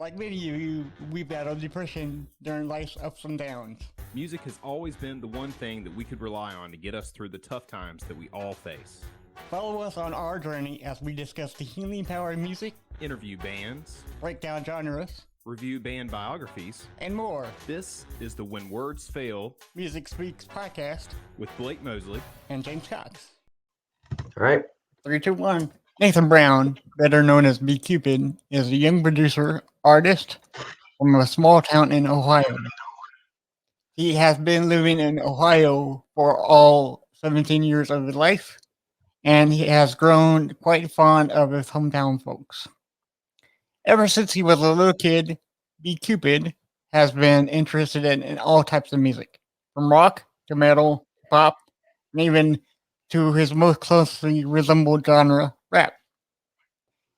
Like many of you, we battled depression during life's ups and downs. Music has always been the one thing that we could rely on to get us through the tough times that we all face. Follow us on our journey as we discuss the healing power of music, Interview bands, break down genres, review band biographies, and more. This is the When Words Fail Music Speaks podcast with Blake Mosley and James Cox. All right. 3, 2, 1. Nathan Brown, better known as BQpid, is a young producer, artist from a small town in Ohio. He has been living in Ohio for all 17 years of his life, and he has grown quite fond of his hometown folks. Ever since he was a little kid, BQpid has been interested in all types of music, from rock to metal, pop, and even to his most closely resembled genre, rap.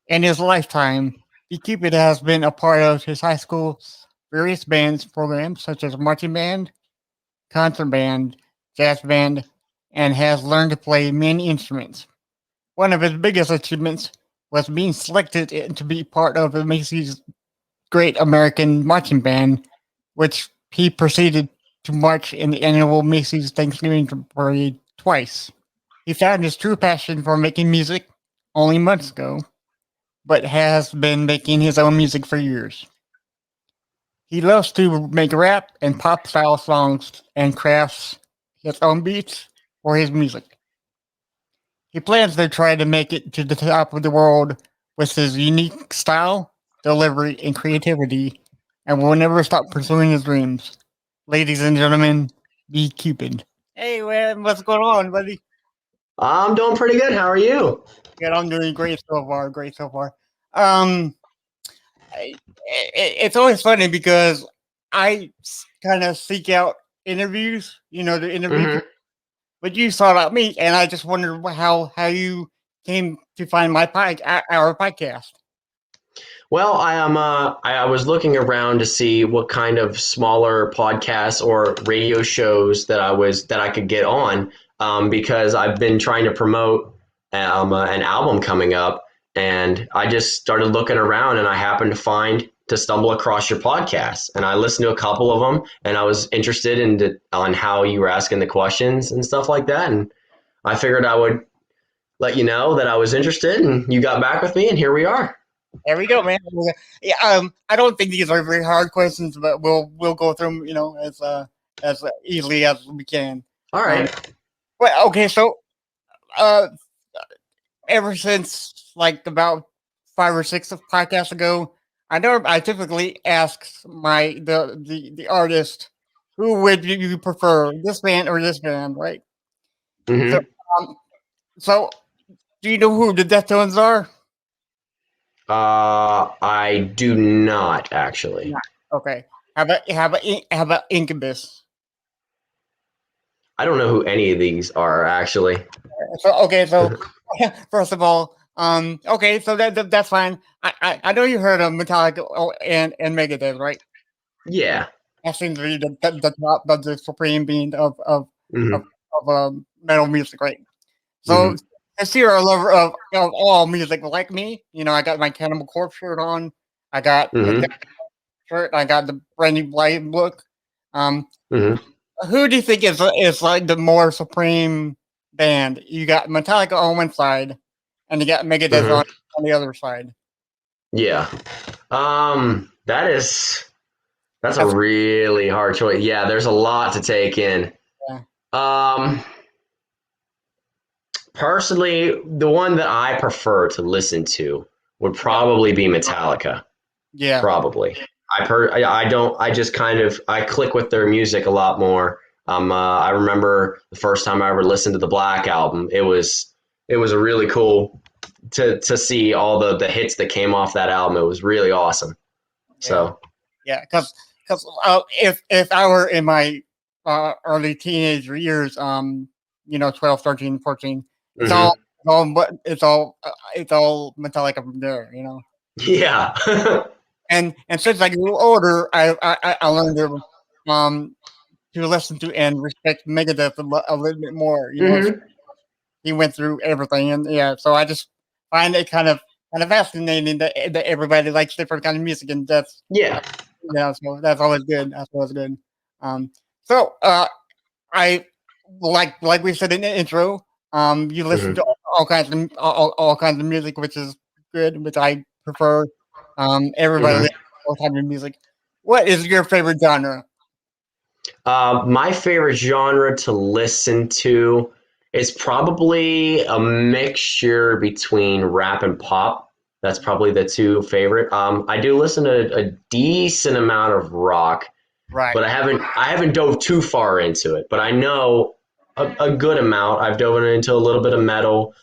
In his lifetime, BQpid has been a part of his high school's various bands programs such as marching band, concert band, jazz band, and has learned to play many instruments. One of his biggest achievements was being selected to be part of the Macy's Great American Marching Band, which he proceeded to march in the annual Macy's Thanksgiving Parade twice. He found his true passion for making music only months ago, but has been making his own music for years. He loves to make rap and pop style songs and crafts his own beats for his music. He plans to try to make it to the top of the world with his unique style, delivery, and creativity, and will never stop pursuing his dreams. Ladies and gentlemen, BQpid. Hey, man, what's going on, buddy? I'm doing pretty good. How are you? Good, I'm doing great so far. It's always funny because I kind of seek out interviews, the interview. But you sought out me, and I just wondered how you came to find our podcast. Well, I was looking around to see what kind of smaller podcasts or radio shows that I could get on, because I've been trying to promote an album coming up, and I just started looking around, and I happened to stumble across your podcast, and I listened to a couple of them, and I was interested on how you were asking the questions and stuff like that, and I figured I would let you know that I was interested, and you got back with me, and here we are. There we go, man. Yeah, I don't think these are very hard questions, but we'll go through them, as easily as we can. All right. Well, okay, so ever since like about 5 or 6 podcasts ago, I typically ask the artist, who would you prefer, this band or this band, right? Mm-hmm. So do you know who the Deftones are? I do not actually. Okay. How about Incubus? I don't know who any of these are actually. So first of all, okay, so that's fine. I know you heard of Metallica and Megadeth, right? Yeah. That seems to be the top of the supreme being of metal music, right? So since you're a lover of all music like me, I got my Cannibal Corpse shirt on. I got the shirt. I got the Brandy Blight book. Who do you think is like the more supreme band? You got Metallica on one side, and you got Megadeth on the other side. Yeah. That's a really hard choice. Yeah, there's a lot to take in. Yeah. Personally, the one that I prefer to listen to would probably be Metallica. Yeah. Probably. I click with their music a lot more. I remember the first time I ever listened to the Black Album. It was a really cool to see all the hits that came off that album. It was really awesome. Yeah. So yeah, because if I were in my early teenage years, 12, 13, 14, it's all Metallica from there, Yeah. And since I grew older, I learned to listen to and respect Megadeth a little bit more. He went through everything, and so I just find it kind of kind of fascinating that everybody likes different kind of music, and that's Yeah. yeah. So that's always good. That's always good. Um, so I like we said in the intro. You listen Hmm. to all kinds of all kinds of music, which is good, which I prefer. Everybody Hmm. listens to all kinds of music. What is your favorite genre? My favorite genre to listen to is probably a mixture between rap and pop. That's probably the two favorite. I do listen to a decent amount of rock, Right. but I haven't dove too far into it. But I know a good amount. I've dove into a little bit of metal.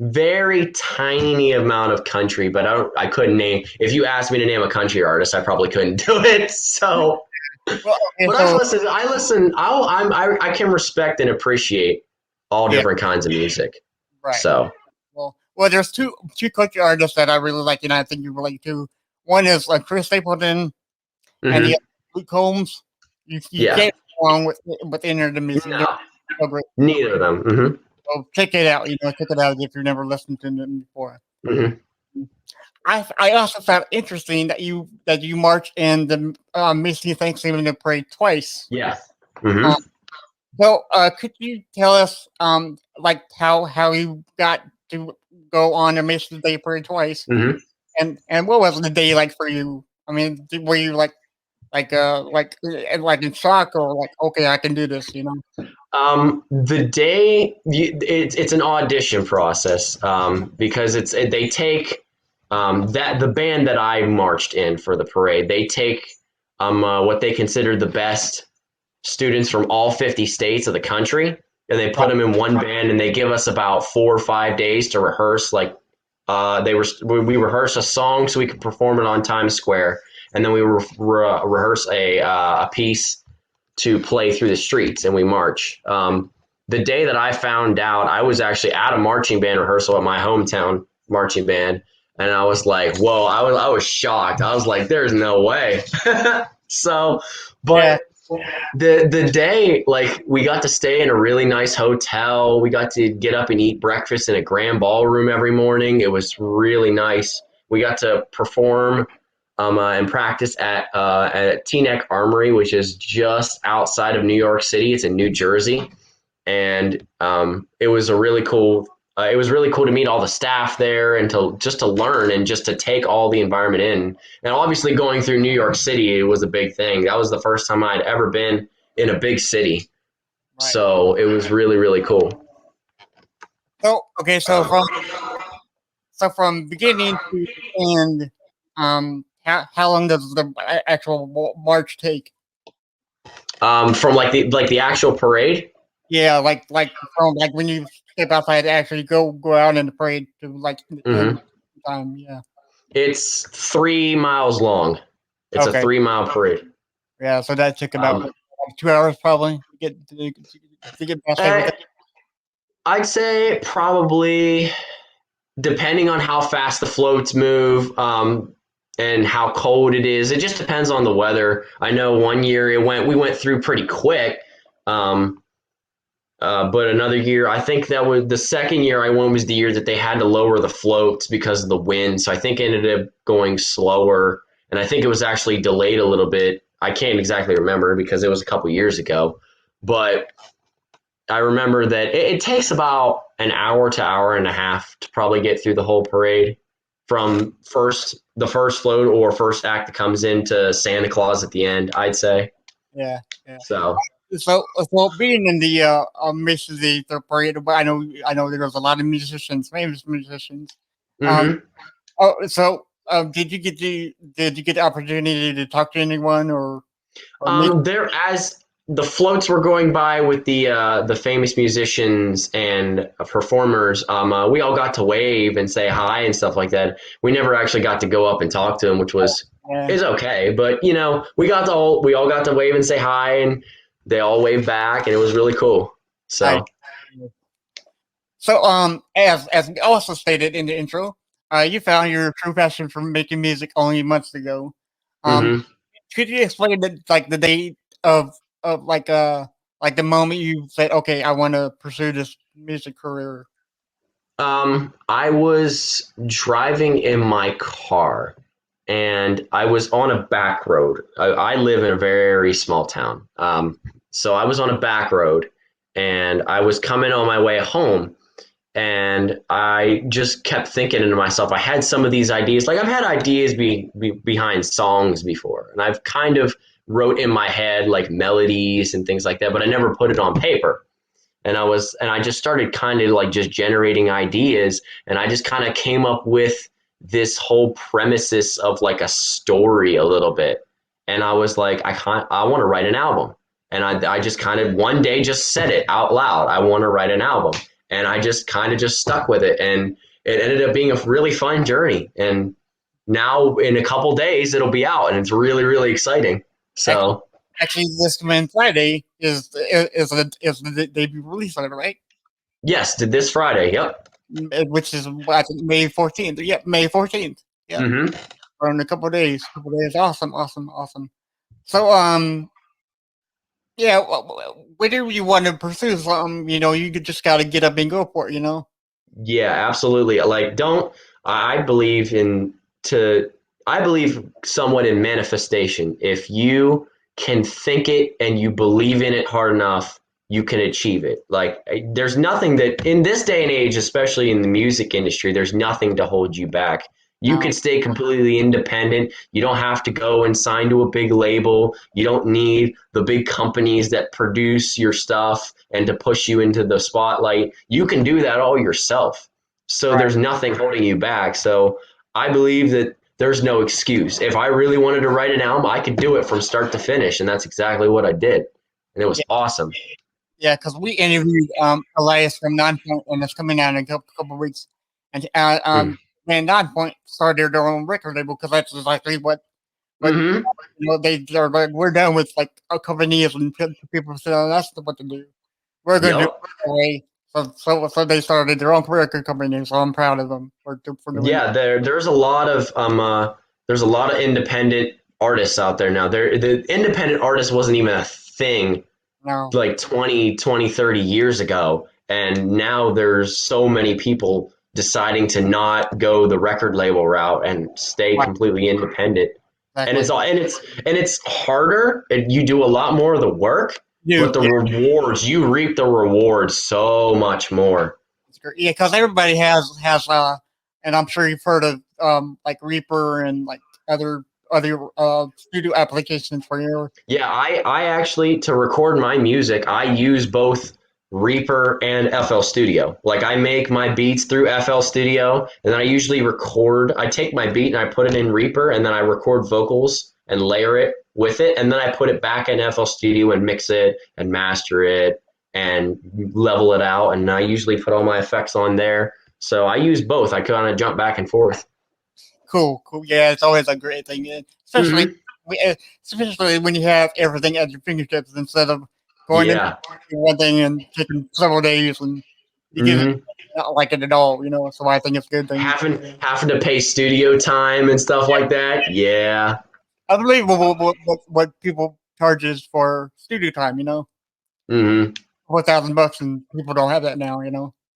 Very tiny amount of country, but I couldn't name. If you asked me to name a country artist, I probably couldn't do it. So, Well, okay, but I so listen. I listen. I can respect and appreciate all yeah, different kinds of music. right. So, Well, there's two country artists that I really like, and I think you relate to. One is Chris Stapleton, and the mhm. other Luke Combs. You Yeah, can't go wrong with any of the music. They're no, so great. neither of them. Hmm. So check it out. Check it out if you've never listened to them before. Hmm. I also found interesting that you marched in the Macy Thanksgiving Parade twice. Yeah. Hmm. Um, so could you tell us like how you got to go on the Macy Day Parade twice, Hmm. and what was the day like for you? I mean, were you like in shock or like okay, I can do this? The day it's an audition process because they take that the band that I marched in for the parade. They take what they consider the best students from all 50 states of the country, and they put Right, them in one band, and they give us about 4 or 5 days to rehearse. Like we rehearse a song so we could perform it on Times Square, and then we rehearse a piece to play through the streets, and we march. The day that I found out, I was actually at a marching band rehearsal at my hometown marching band, and I was like, "Whoa!" I was shocked. I was like, "There's no way." So, yeah, but the day, like, we got to stay in a really nice hotel. We got to get up and eat breakfast in a grand ballroom every morning. It was really nice. We got to perform and practice at Teaneck Armory, which is just outside of New York City. It's in New Jersey, and it was a really cool. It was really cool to meet all the staff there and to just to learn and just to take all the environment in. And obviously, going through New York City, it was a big thing. That was the first time I'd ever been in a big city, right. so it was really really cool. So okay, so from beginning to end, how long does the actual march take? From like the actual parade. Yeah, like from like when you step outside to actually go out in the parade to like end Hmm. time. Yeah. It's 3 miles long. It's a Okay. 3 mile parade. Yeah. So that took about Um, like 2 hours probably to get past eh, everything. I'd say probably depending on how fast the floats move and how cold it is. It just depends on the weather. I know one year we went through pretty quick. Um, but another year, I think that was the second year I went was the year that they had to lower the floats because of the wind. So I think it ended up going slower, and I think it was actually delayed a little bit. I can't exactly remember because it was a couple years ago, but I remember that it takes about an hour to hour and a half to probably get through the whole parade from the first float or first act that comes into Santa Claus at the end. I'd say Yeah. Yeah. so. So being in the Mississippi the parade, but I know there was a lot of musicians, famous musicians. Um. Hmm. Did you get the opportunity to talk to anyone or meet? There as the floats were going by with the famous musicians and performers, we all got to wave and say hi and stuff like that. We never actually got to go up and talk to them, which was Yeah. is okay. But we all got to wave and say hi, and they all waved back, and it was really cool. I So. So, as also stated in the intro, you found your true passion for making music only months ago. Um, Hmm. could you explain the date of of like the moment you said, "Okay, I want to pursue this music career"? I was driving in my car and I was on a back road. I live in a very small town. So I was on a back road and I was coming on my way home and I just kept thinking to myself, I had some of these ideas. Like I've had ideas behind songs before and I've kind of wrote in my head like melodies and things like that, but I never put it on paper and I just started kind of like just generating ideas and I just kind of came up with this whole premises of like a story a little bit and I was like I want to write an album and I just kind of one day just said it out loud. I want to write an album and I just kind of just stuck with it and it ended up being a really fun journey and now in a couple days it'll be out and it's really exciting. Actually, So actually, this coming Friday is the debut release of it, right? yes, did this Friday. Yep. Which is I think May 14th. Yep, May 14th. Yep, Mm-hmm. or in a couple of days. Couple of days. Awesome, awesome, awesome. So yeah, whatever you want to pursue, you just got to get up and go for it. Yeah, absolutely. Like, don't I believe in to I believe somewhat in manifestation. If you can think it and you believe in it hard enough, you can achieve it. Like, there's nothing that in this day and age, especially in the music industry, there's nothing to hold you back. You Now, can stay completely independent. You don't have to go and sign to a big label. You don't need the big companies that produce your stuff and to push you into the spotlight. You can do that all yourself. So right? there's nothing holding you back. So I believe that there's no excuse. If I really wanted to write an album, I could do it from start to finish. And that's exactly what I did. And it was Yeah, awesome. yeah. Because we interviewed Elias from Nonpoint, and it's coming out in a couple of weeks. And Mm. man, Nonpoint started their own record label because that's exactly what Hmm. they're like. We're done with like companies and people saying that's what to do. We're going to do it Yep. that way. So they started their own record company. So I'm proud of them for doing that. Yeah, there's a lot of independent artists out there now. The independent artist wasn't even a thing Now, like 30 years ago. And now there's so many people deciding to not go the record label route and stay right, completely independent. And exactly. it's harder and you do a lot more of the work, but You, the yeah, rewards, you reap the rewards so much more. it's great. Yeah, because everybody has and I'm sure you've heard of like Reaper and like other studio applications for your Yeah, I actually, to record my music, I use both Reaper and FL Studio. Like I make my beats through FL Studio, and then I usually record. I take my beat and I put it in Reaper, and then I record vocals and layer it with it, and then I put it back in FL Studio and mix it and master it and level it out. And I usually put all my effects on there. So I use both. I kind of jump back and forth. cool. Yeah, it's always a great thing, especially Hmm. especially when you have everything at your fingertips instead of going into Yeah. one thing and taking several days and you get it Hmm. not like it at all. So I think it's a good thing. Having to pay studio time and stuff like that. Yeah. Unbelievable what people charges for studio time. Hmm. $4,000 and people don't have that now.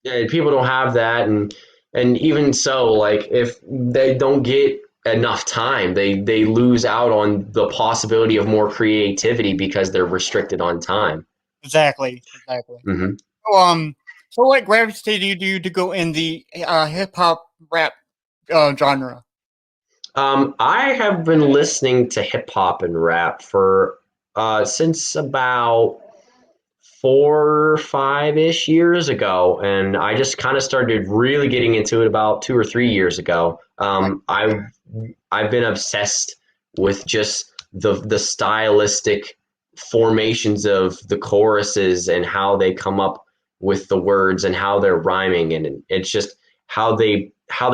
Yeah, people don't have that, and even so, like if they don't get enough time, they lose out on the possibility of more creativity because they're restricted on time. Exactly. Hmm. So, so what gravitated you to go in the hip hop rap genre? I have been listening to hip hop and rap for since about 4 or 5 ish years ago, and I just kind of started really getting into it about 2 or 3 years ago. I've been obsessed with just the stylistic formations of the choruses and how they come up with the words and how they're rhyming and it's just how they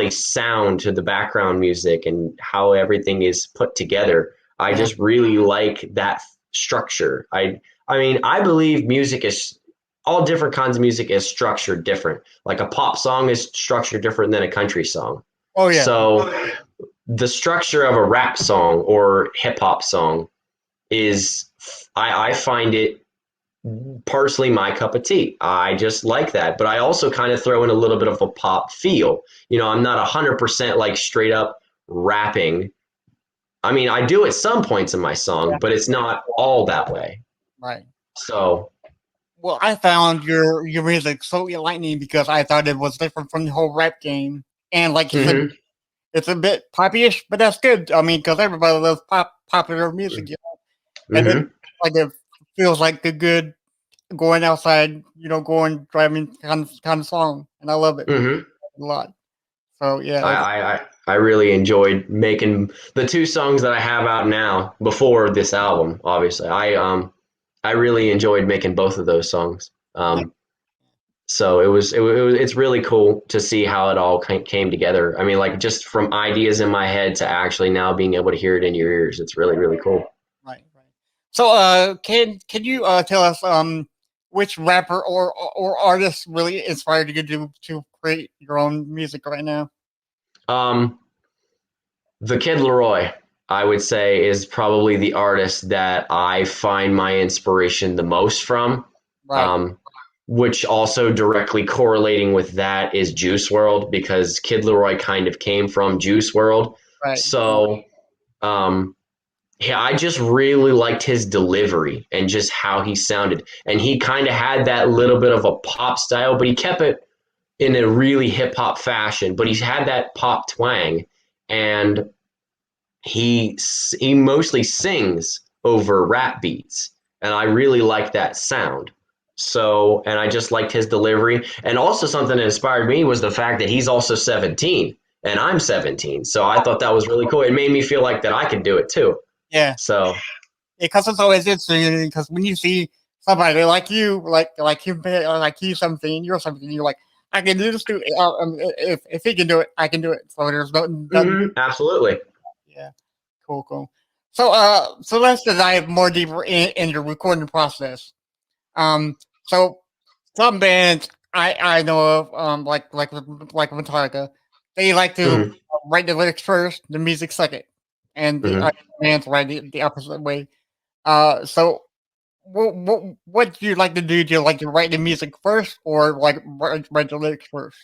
sound to the background music and how everything is put together. I Yeah. just really like that structure. I mean, I believe music is all different kinds of music is structured different. Like a pop song is structured different than a country song. Oh yeah. So the structure of a rap song or hip hop song is, I find it personally my cup of tea. I just like that. But I also kind of throw in a little bit of a pop feel. I'm not 100% like straight up rapping. I mean, I do at some points in my song, but it's not all that way. Right. So, Well, I found your music so enlightening because I thought it was different from the whole rap game, and like you said, mhm, it's a bit poppyish, but that's good. I mean, because everybody loves popular music, and it mhm, like it feels like a good going outside, going driving kind of song, and I love it mhm. a lot. So yeah, I, it's I, I I really enjoyed making the two songs that I have out now before this album. Obviously, I really enjoyed making both of those songs. yeah, So it's really cool to see how it all came together. I mean, like just from ideas in my head to actually now being able to hear it in your ears. It's really, really cool. right, right. So can you tell us which rapper or artist really inspired you to create your own music right now? Um, the Kid Leroy, I would say, is probably the artist that I find my inspiration the most from. Right, Um, which also directly correlating with that is Juice World because Kid Leroy kind of came from Juice World. right, So, um, yeah, I just really liked his delivery and just how he sounded. And he kind of had that little bit of a pop style, but he kept it in a really hip hop fashion. But he's had that pop twang, and he mostly sings over rap beats, and I really like that sound. So, and I just liked his delivery. And also something that inspired me was the fact that he's also 17 and I'm 17. So I thought that was really cool. It made me feel like that I could do it too. yeah. So, Because it's always interesting because when you see somebody like you, like you something, you're something, you're like, I can do this too. If he can do it, I can do it. So there's nothing. absolutely. Yeah, cool, cool. So let's dive more deeper in the recording process. So some bands I know of, like Metallica, they like to Hmm. write the lyrics first, the music second, and the Hmm. bands write the opposite way. So what do you like to do? Do you like to write the music first, or like write the lyrics first?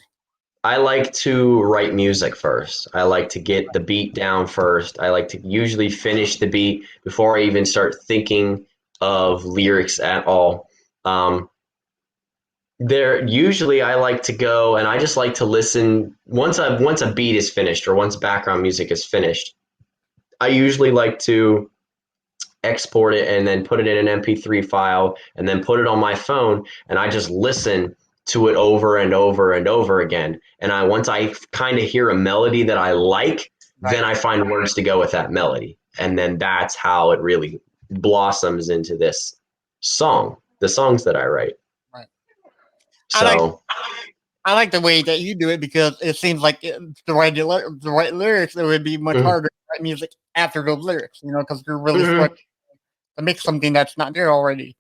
I like to write music first. I like to get the beat down first. I like to usually finish the beat before I even start thinking of lyrics at all. Um, there usually I like to go and I just like to listen once a beat is finished or once background music is finished. I usually like to export it and then put it in an MP3 file and then put it on my phone and I just listen to it over and over and over again. And once I kind of hear a melody that I like, then Right, I find words to go with that melody. And then that's how it really blossoms into this song, the songs that I write. right. I like So, I like the way that you do it because it seems like the right lyrics. It would be much mhm, harder to write music after those lyrics, because you're really mhm, struggling to make something that's not there already.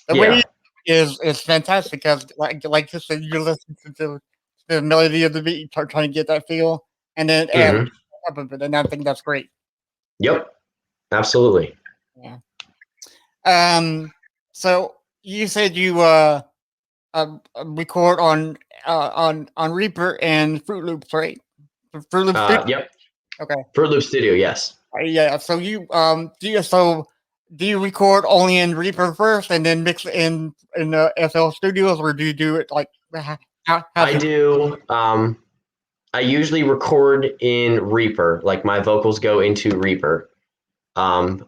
The way yeah. is fantastic because like you said, you listen to the melody of the beat, trying to get that feel, and then add Mhm. up of it, and I think that's great. Yep, absolutely. Yeah. So you said you record on Reaper and Fruit Loops, right? Fruit Loops Studio. Yep. Okay. Fruit Loop Studio, yes. Yeah. So do you record only in Reaper first and then mix it in the FL Studios, or do you do it like how's I it? do. I usually record in Reaper, like my vocals go into Reaper.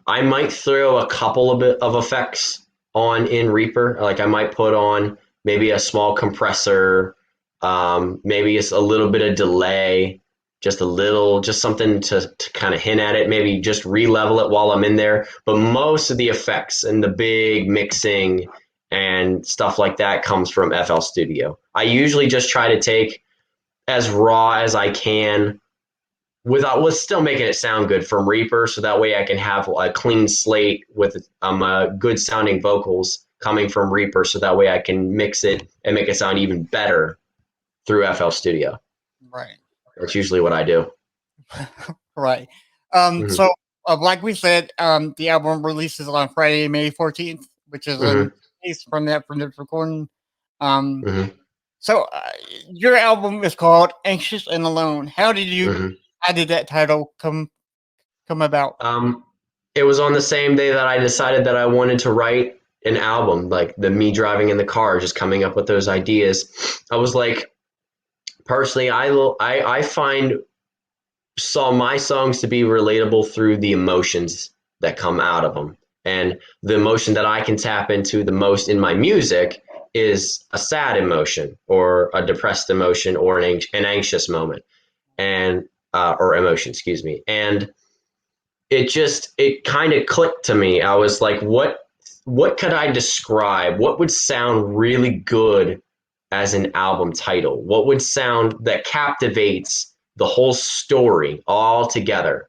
I might throw a couple of bit of effects on in Reaper. Like I might put on maybe a small compressor, maybe it's a little bit of delay, just a little, just something to kind of hint at it. Maybe just re-level it while I'm in there. But most of the effects and the big mixing and stuff like that comes from FL Studio. I usually just try to take as raw as I can without with still making it sound good from Reaper, so that way I can have a clean slate with good sounding vocals coming from Reaper, so that way I can mix it and make it sound even better through FL Studio. Right. That's usually what I do. Right. Hmm. So like we said, the album releases on Friday, May 14th, which is Hmm. in taste from this recording. Um, hmm so your album is called "Anxious and Alone." hmm How did that title come about? Um, it was on the same day that I decided that I wanted to write an album, like the me driving in the car, just coming up with those ideas. I was like, personally, I find my songs to be relatable through the emotions that come out of them, and the emotion that I can tap into the most in my music is a sad emotion or a depressed emotion or an anxious moment and or emotion, excuse me, and it kind of clicked to me. I was like, what could I describe? What would sound really good as an album title? What would sound that captivates the whole story all together?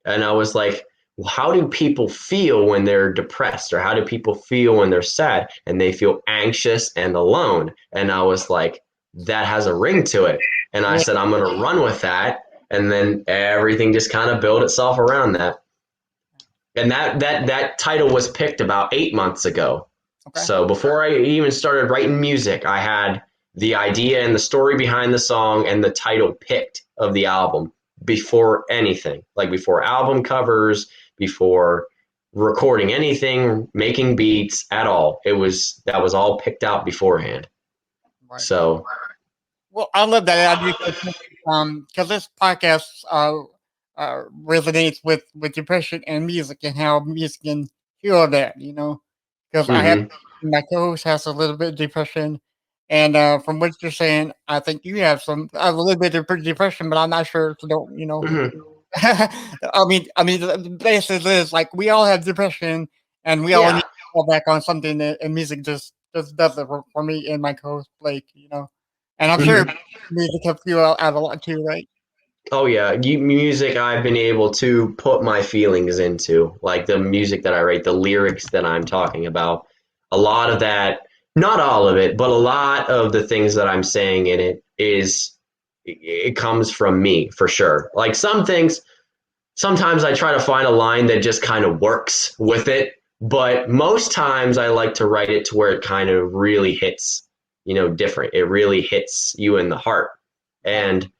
And I was like, well, how do people feel when they're depressed, or how do people feel when they're sad? And they feel anxious and alone. And I was like, that has a ring to it. And I Yeah. said, I'm going to run with that. And then everything just kind of built itself around that. And that title was picked about 8 months ago. Okay. So before I even started writing music, I had the idea and the story behind the song and the title picked of the album before anything, like before album covers, before recording anything, making beats at all. That was all picked out beforehand. Right. So, Well, I love that idea because this podcast resonates with depression and music and how music can heal that. Because I have mhm, my co-host has a little bit of depression, and from what you're saying, I think you have a little bit of depression, but I'm not sure. So don't mhm, I mean, basically, it's like we all have depression, and we all need yeah. to fall back on something, and music just does it for me and my co-host Blake. And I'm sure Mhm. music helps you out a lot too, right? Oh yeah, music I've been able to put my feelings into, like the music that I write, the lyrics that I'm talking about. A lot of that, not all of it, but a lot of the things that I'm saying in it comes from me for sure. Like some things, sometimes I try to find a line that just kind of works with it, but most times I like to write it to where it kind of really hits, different. It really hits you in the heart. Right. And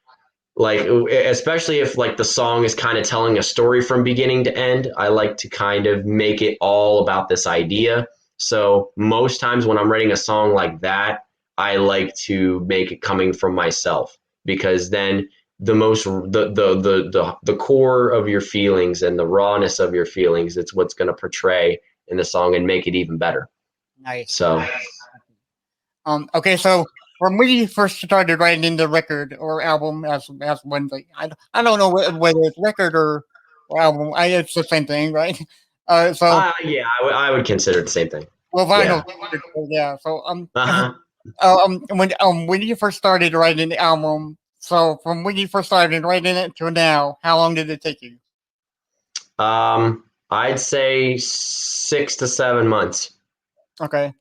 like especially if like the song is kind of telling a story from beginning to end, I like to kind of make it all about this idea. So most times when I'm writing a song like that, I like to make it coming from myself, because then the core of your feelings and the rawness of your feelings, it's what's going to portray in the song and make it even better. Nice. So Okay, so from when you first started writing the record or album as one thing, I don't know whether it's record or album. It's the same thing, right? So yeah, I would consider it the same thing. well, vinyl, Yeah. record, so yeah. So Uh-huh. when you first started writing the album, so from when you first started writing it to now, how long did it take you? I'd say 6 to 7 months. Okay,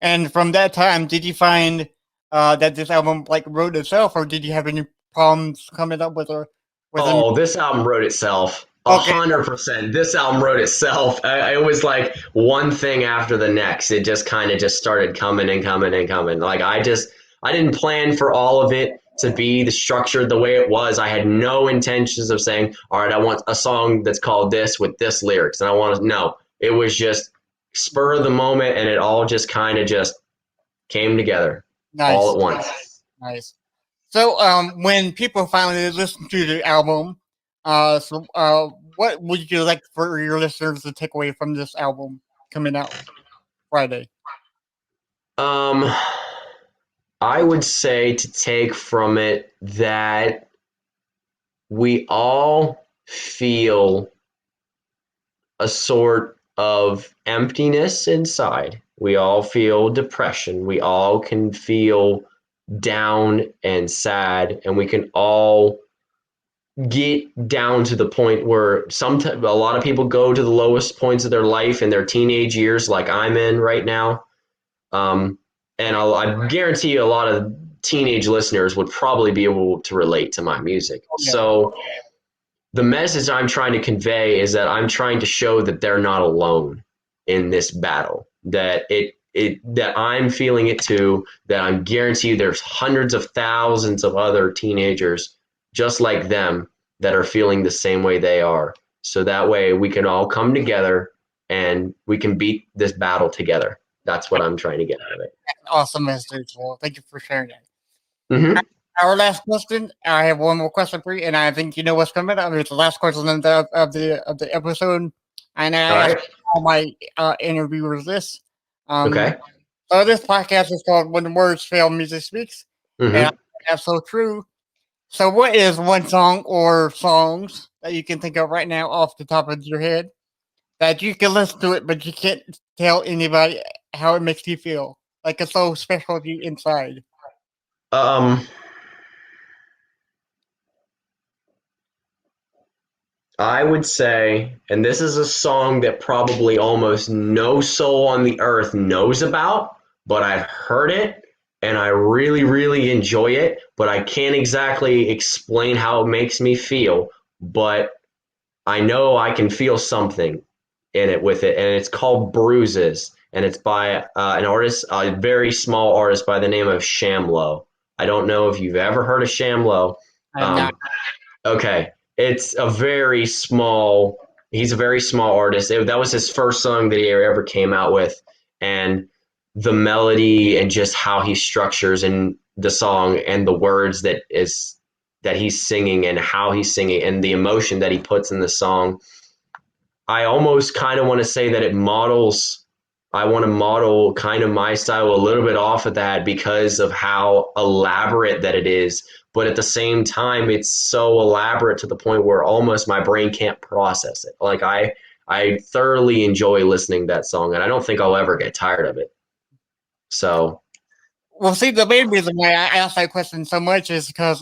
and from that time, did you find that this album like wrote itself, or did you have any problems coming up with a Oh, this album wrote itself. A okay? 100%. This album wrote itself. It was like one thing after the next. It just kind of just started coming and coming and coming. Like I didn't plan for all of it to be the structure the way it was. I had no intentions of saying, all right, I want a song that's called this with this lyrics. And I want to, no, it was just spur of the moment, and it all just kind of just came together all Nice, at once. nice. So, when people finally listen to the album, what would you like for your listeners to take away from this album coming out Friday? Um, I would say to take from it that we all feel a sort of emptiness inside. We all feel depression. We all can feel down and sad, and we can all get down to the point where sometimes a lot of people go to the lowest points of their life in their teenage years, like I'm in right now. Um, and I guarantee you a lot of teenage listeners would probably be able to relate to my music. Oh yeah, So the message I'm trying to convey is that I'm trying to show that they're not alone in this battle. That that I'm feeling it too, that I'm guaranteed there's hundreds of thousands of other teenagers just like them that are feeling the same way they are. So that way we can all come together and we can beat this battle together. That's what I'm trying to get out of it. Awesome message. Well, thank you for sharing that. Mm-hmm. Our last question. I have one more question for you, and I think you know what's coming up. It's the last question of the episode, and I All asked right. all my interviewers this. Okay. So this podcast is called "When the Words Fail, Music Speaks," and I Mm-hmm. think that's so true. So, what is one song or songs that you can think of right now off the top of your head that you can listen to it, but you can't tell anybody how it makes you feel? Like it's so special to you inside. Um, I would say, and this is a song that probably almost no soul on the earth knows about, but I've heard it and I really, really enjoy it, but I can't exactly explain how it makes me feel, but I know I can feel something in it with it, and it's called Bruises, and it's by an artist, a very small artist by the name of Shamlo. I don't know if you've ever heard of Shamlo. I have not. Um, Okay, it's a very small. He's a very small artist. That was his first song that he ever came out with, and the melody and just how he structures and the song and the words that he's singing and how he's singing and the emotion that he puts in the song. I almost kind of want to say that it models. I want to model kind of my style a little bit off of that because of how elaborate that it is. But at the same time, it's so elaborate to the point where almost my brain can't process it. Like I thoroughly enjoy listening to that song, and I don't think I'll ever get tired of it. So, Well, see, the main reason why I asked that question so much is because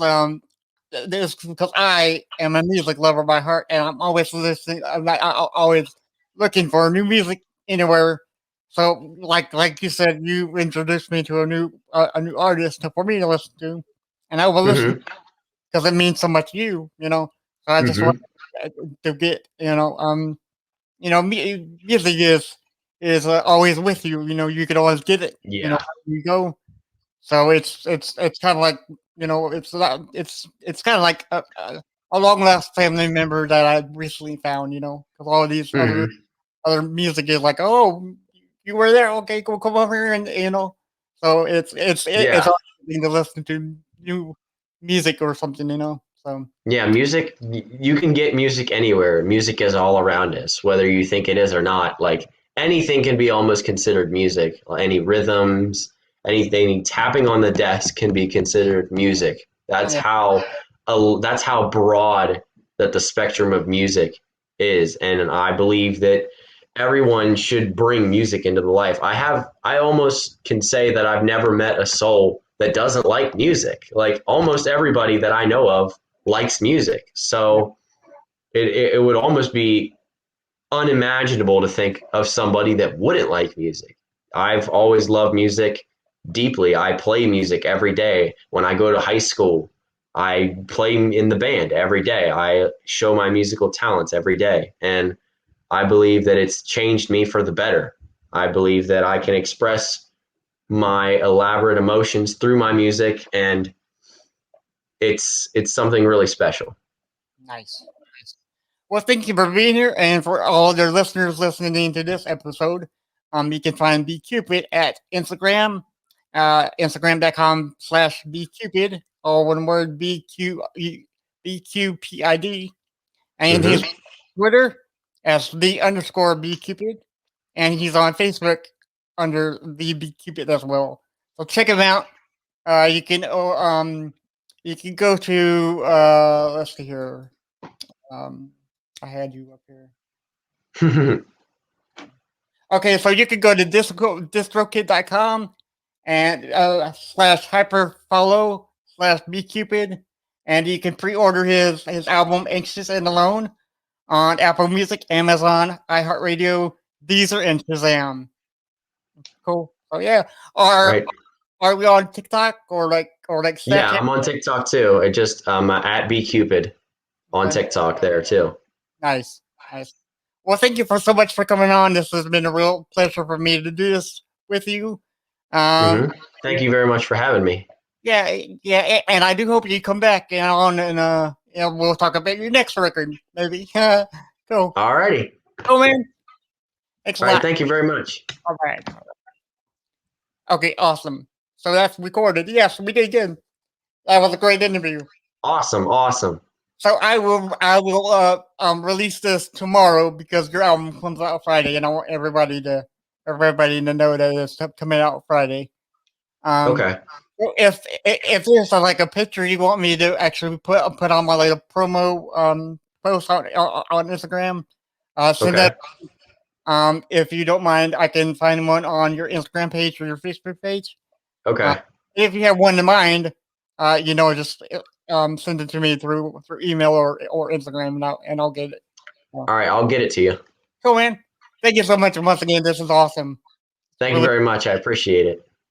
there's because I am a music lover by heart, and I'm always listening. I'm always looking for new music anywhere. So, like you said, you introduced me to a new artist for me to listen to, and I will listen hmm because it means so much to you. So I just want hmm to get music is always with you. You could always get it. yeah, Where you go. So it's kind of like it's kind of like a long lost family member that I recently found. Because all of these hmm other music is like, oh, you were there, okay, cool, come over here, and So it's yeah. always something to listen to new music or something. So Yeah, music, you can get music anywhere. Music is all around us, whether you think it is or not. Like anything can be almost considered music. Any rhythms, anything tapping on the desk can be considered music. yeah, That's how broad that the spectrum of music is. And I believe that everyone should bring music into the life. I almost can say that I've never met a soul that doesn't like music. Like almost everybody that I know of likes music. yeah, So it would almost be unimaginable to think of somebody that wouldn't like music. I've always loved music deeply. I play music every day. When I go to high school, I play in the band every day. I show my musical talents every day. And I believe that it's changed me for the better. I believe that I can express my elaborate emotions through my music, and it's something really special. nice. Well, thank you for being here, and for all their listeners listening to this episode. You can find BQpid at Instagram, Instagram.com/BQpid, all one word BQPID, and his Mm-hmm. Twitter as _BQpid, and he's on Facebook under the BQpid as well. So check him out. You can go to let's see here. Um, I had you up here. Okay, so you can go to distrokid.com and /hyperfollow/bcupid, and you can pre-order his album Anxious and Alone on Apple Music, Amazon, iHeartRadio, Deezer, and Shazam. Cool. So yeah, are Right. are we on TikTok or like Yeah, Snapchat? I'm on TikTok too. It just at BQpid on Okay, TikTok there too. nice, nice. Well, thank you for so much for coming on. This has been a real pleasure for me to do this with you. Thank you very much for having me. Yeah, and I do hope you come back and we'll talk about your next record, maybe. Cool. Alrighty. Cool, man. Thanks a All right. lot. Thank you very much. All right. Okay, awesome. So that's recorded. Yes, we did good. That was a great interview. Awesome. So I will release this tomorrow because your album comes out Friday, and I want everybody to know that it's coming out Friday. Okay. If there's like a picture you want me to actually put on my like a promo post on Instagram, send Okay. that. If you don't mind, I can find one on your Instagram page or your Facebook page. Okay. If you have one in mind, just send it to me through email or Instagram, and I'll get it. All right. I'll get it to you. Cool, man. Thank you so much once again. This is awesome. Thank you very much. I appreciate it.